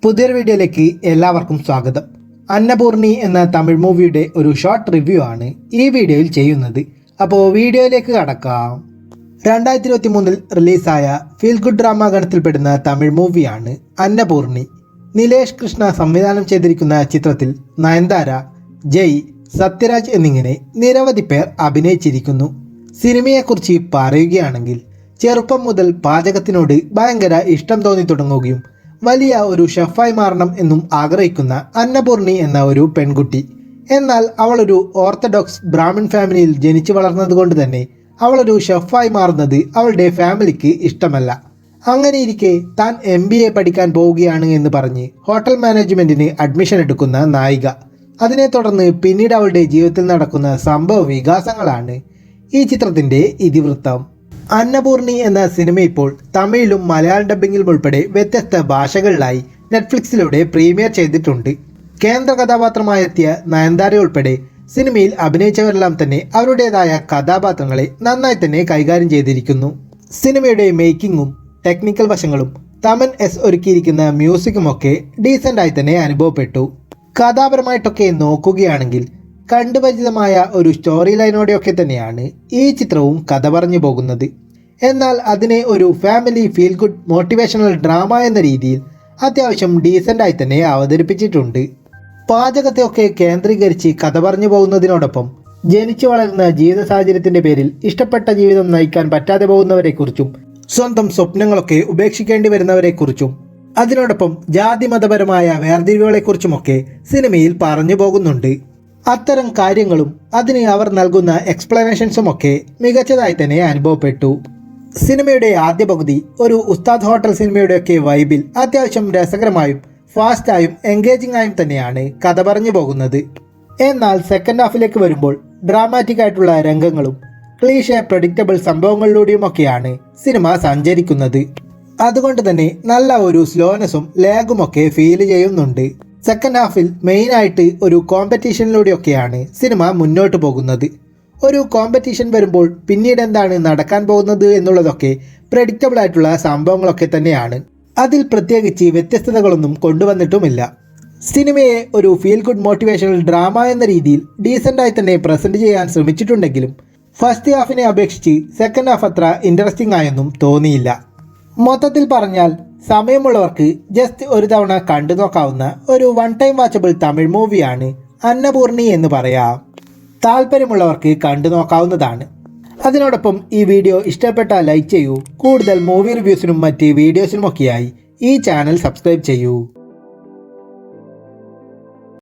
പുതിയൊരു വീഡിയോയിലേക്ക് എല്ലാവർക്കും സ്വാഗതം. അന്നപൂർണി എന്ന തമിഴ് മൂവിയുടെ ഒരു ഷോർട്ട് റിവ്യൂ ആണ് ഈ വീഡിയോയിൽ ചെയ്യുന്നത്. അപ്പോൾ വീഡിയോയിലേക്ക് കടക്കാം. 2023 റിലീസായ ഫീൽ ഗുഡ് ഡ്രാമ ഗണത്തിൽപ്പെടുന്ന തമിഴ് മൂവിയാണ് അന്നപൂർണി. നിലേഷ് കൃഷ്ണ സംവിധാനം ചെയ്തിരിക്കുന്ന ചിത്രത്തിൽ നയൻതാര, ജയ്, സത്യരാജ് എന്നിങ്ങനെ നിരവധി പേർ അഭിനയിച്ചിരിക്കുന്നു. സിനിമയെക്കുറിച്ച് പറയുകയാണെങ്കിൽ ചെറുപ്പം മുതൽ പാചകത്തിനോട് ഭയങ്കര ഇഷ്ടം തോന്നി തുടങ്ങുകയും വലിയ ഒരു ഷെഫായി മാറണം എന്നും ആഗ്രഹിക്കുന്ന അന്നപൂർണി എന്ന ഒരു പെൺകുട്ടി. എന്നാൽ അവളൊരു ഓർത്തഡോക്സ് ബ്രാഹ്മിൺ ഫാമിലിയിൽ ജനിച്ചു വളർന്നതുകൊണ്ട് തന്നെ അവളൊരു ഷെഫായി മാറുന്നത് അവളുടെ ഫാമിലിക്ക് ഇഷ്ടമല്ല. അങ്ങനെയിരിക്കെ താൻ MBA പഠിക്കാൻ പോവുകയാണ് എന്ന് പറഞ്ഞ് ഹോട്ടൽ മാനേജ്മെൻറ്റിന് അഡ്മിഷൻ എടുക്കുന്ന നായിക. അതിനെ തുടർന്ന് പിന്നീട് അവളുടെ ജീവിതത്തിൽ നടക്കുന്ന സംഭവ വികാസങ്ങളാണ് ഈ ചിത്രത്തിൻ്റെ ഇതിവൃത്തം. അന്നപൂർണി എന്ന സിനിമ ഇപ്പോൾ തമിഴിലും മലയാളം ഡബ്ബിങ്ങിലും ഉൾപ്പെടെ വ്യത്യസ്ത ഭാഷകളിലായി നെറ്റ്ഫ്ലിക്സിലൂടെ പ്രീമിയർ ചെയ്തിട്ടുണ്ട്. കേന്ദ്ര കഥാപാത്രമായെത്തിയ നയൻതാര ഉൾപ്പെടെ സിനിമയിൽ അഭിനയിച്ചവരെല്ലാം തന്നെ അവരുടേതായ കഥാപാത്രങ്ങളെ നന്നായി തന്നെ കൈകാര്യം ചെയ്തിരിക്കുന്നു. സിനിമയുടെ മേക്കിങ്ങും ടെക്നിക്കൽ വശങ്ങളും തമൻ S ഒരുക്കിയിരിക്കുന്ന മ്യൂസിക്കുമൊക്കെ ഡീസൻ്റായി തന്നെ അനുഭവപ്പെട്ടു. കഥാപരമായിട്ടൊക്കെ നോക്കുകയാണെങ്കിൽ കണ്ടുപരിചിതമായ ഒരു സ്റ്റോറി ലൈനോടെയൊക്കെ തന്നെയാണ് ഈ ചിത്രവും കഥ പറഞ്ഞു പോകുന്നത്. എന്നാൽ അതിനെ ഒരു family feel good motivational drama എന്ന രീതിയിൽ അത്യാവശ്യം ഡീസൻ്റായി തന്നെ അവതരിപ്പിച്ചിട്ടുണ്ട്. പാചകത്തെയൊക്കെ കേന്ദ്രീകരിച്ച് കഥ പറഞ്ഞു പോകുന്നതിനോടൊപ്പം ജനിച്ചു വളരുന്ന ജീവിത സാഹചര്യത്തിൻ്റെ പേരിൽ ഇഷ്ടപ്പെട്ട ജീവിതം നയിക്കാൻ പറ്റാതെ പോകുന്നവരെക്കുറിച്ചും സ്വന്തം സ്വപ്നങ്ങളൊക്കെ ഉപേക്ഷിക്കേണ്ടി വരുന്നവരെക്കുറിച്ചും അതിനോടൊപ്പം ജാതി മതപരമായ വേർതിരിവുകളെക്കുറിച്ചുമൊക്കെ സിനിമയിൽ പറഞ്ഞു പോകുന്നുണ്ട്. അത്തരം കാര്യങ്ങളും അതിന് അവർ നൽകുന്ന എക്സ്പ്ലനേഷൻസുമൊക്കെ മികച്ചതായി തന്നെ അനുഭവപ്പെട്ടു. സിനിമയുടെ ആദ്യ പകുതി ഒരു ഉസ്താദ് ഹോട്ടൽ സിനിമയുടെയൊക്കെ വൈബിൽ അത്യാവശ്യം രസകരമായും ഫാസ്റ്റായും എൻഗേജിംഗ് ആയും തന്നെയാണ് കഥ പറഞ്ഞു പോകുന്നത്. എന്നാൽ സെക്കൻഡ് ഹാഫിലേക്ക് വരുമ്പോൾ ഡ്രാമാറ്റിക് ആയിട്ടുള്ള രംഗങ്ങളും ക്ലീഷേ പ്രഡിക്റ്റബിൾ സംഭവങ്ങളിലൂടെയുമൊക്കെയാണ് സിനിമ സഞ്ചരിക്കുന്നത്. അതുകൊണ്ട് തന്നെ നല്ല ഒരു സ്ലോനെസ്സും ലാഗുമൊക്കെ ഫീൽ ചെയ്യുന്നുണ്ട്. സെക്കൻഡ് ഹാഫിൽ മെയിനായിട്ട് ഒരു കോമ്പറ്റീഷനിലൂടെയൊക്കെയാണ് സിനിമ മുന്നോട്ട് പോകുന്നത്. ഒരു കോമ്പറ്റീഷൻ വരുമ്പോൾ പിന്നീട് എന്താണ് നടക്കാൻ പോകുന്നത് എന്നുള്ളതൊക്കെ പ്രഡിക്റ്റബിൾ ആയിട്ടുള്ള സംഭവങ്ങളൊക്കെ തന്നെയാണ്. അതിൽ പ്രത്യേകിച്ച് വ്യത്യസ്തതകളൊന്നും കൊണ്ടുവന്നിട്ടുമില്ല. സിനിമയെ ഒരു ഫീൽ ഗുഡ് മോട്ടിവേഷണൽ ഡ്രാമ എന്ന രീതിയിൽ ഡീസൻ്റായി തന്നെ പ്രസൻറ്റ് ചെയ്യാൻ ശ്രമിച്ചിട്ടുണ്ടെങ്കിലും ഫസ്റ്റ് ഹാഫിനെ അപേക്ഷിച്ച് സെക്കൻഡ് ഹാഫ് അത്ര ഇൻട്രസ്റ്റിംഗ് ആയൊന്നും തോന്നിയില്ല. മൊത്തത്തിൽ പറഞ്ഞാൽ സമയമുള്ളവർക്ക് ജസ്റ്റ് ഒരു തവണ കണ്ടു നോക്കാവുന്ന ഒരു വൺ ടൈം വാച്ചബിൾ തമിഴ് മൂവിയാണ് അന്നപൂർണി എന്ന് പറയാം. താല്പര്യമുള്ളവർക്ക് കണ്ടു നോക്കാവുന്നതാണ്. അതിനോടൊപ്പം ഈ വീഡിയോ ഇഷ്ടപ്പെട്ടാൽ ലൈക്ക് ചെയ്യൂ. കൂടുതൽ മൂവി റിവ്യൂസിനും മറ്റ് വീഡിയോസിനുമൊക്കെയായി ഈ ചാനൽ സബ്സ്ക്രൈബ് ചെയ്യൂ.